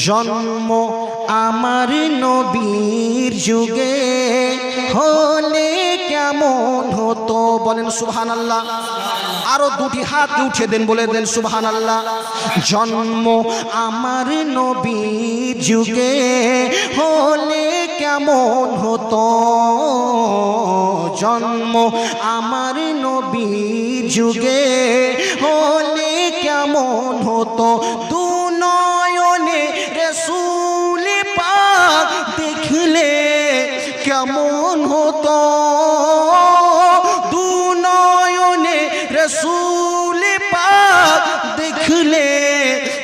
জন্ম আমার নবীর যুগে হলে কেমন হতো, বলেন সুবহানাল্লাহ। আরো দুটি হাত উঠে দেন, বলে দেন সুবহানাল্লাহ। জন্ম আমার নবীর যুগে হলে কেমন হতো, জন্ম আমার নবীর যুগে হলে কেমন হতো। দু নয়নে রাসূল পাক দেখলে কেমন হতো, দু নয়নে রাসূল পাক দেখলে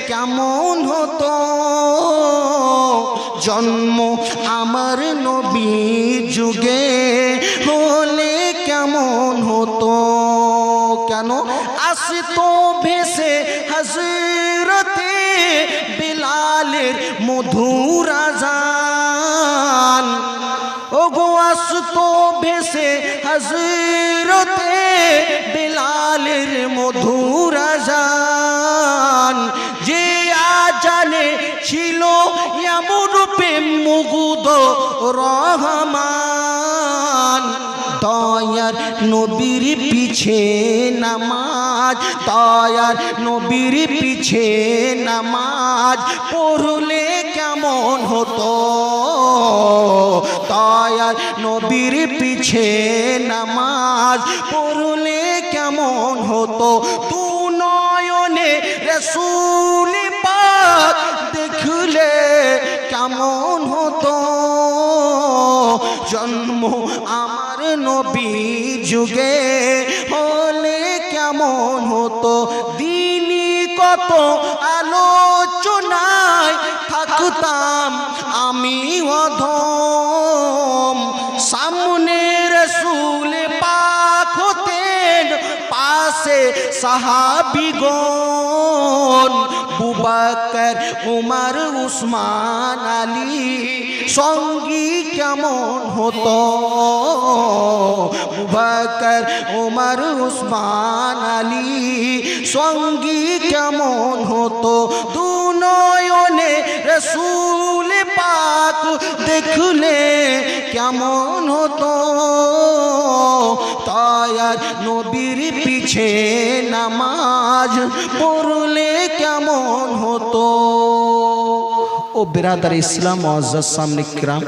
কেমন হতো। জন্ম আমার নবীর যুগে হলে কেমন হতো। কেন আসতো ভেসে হযরতে বিলালের মধুর আযান, ওগো আসতো ভেসে হযরতে বিলালের মধুর আযান। যে আজানে ছিল এমন প্রেম মুগ্ধ রহমান, দয়ার নবীর পিছে নামাজ, দয়ার নবীর পিছে নামাজ পড়লে কেমন হতো, দয়ার নবীর পিছে নামাজ পড়লে কেমন হতো। তু নয়নে রাসূল পাক দেখলে কেমন হতো। জন্ম আমার নবীর যুগে হলে কেমন হতো। দিনই কত আলোচনায় থাকতাম আমি অধম, সামনে রাসূল পাক হতেন, পাশে সাহাবীগণ, আবু বকর উমর উসমান আলী সঙ্গী কেমন হতো, আবু বকর উমর উসমান আলী সঙ্গী কেমন হতো। দু নয়নে রাসূল পাক দেখলে কেমন হতো, দয়ার নবীর পিছে নামাজ পড়লে কেমন হতো। ও বিরাদার ইসলাম মুআজ্জাজ সামনে কিরাম,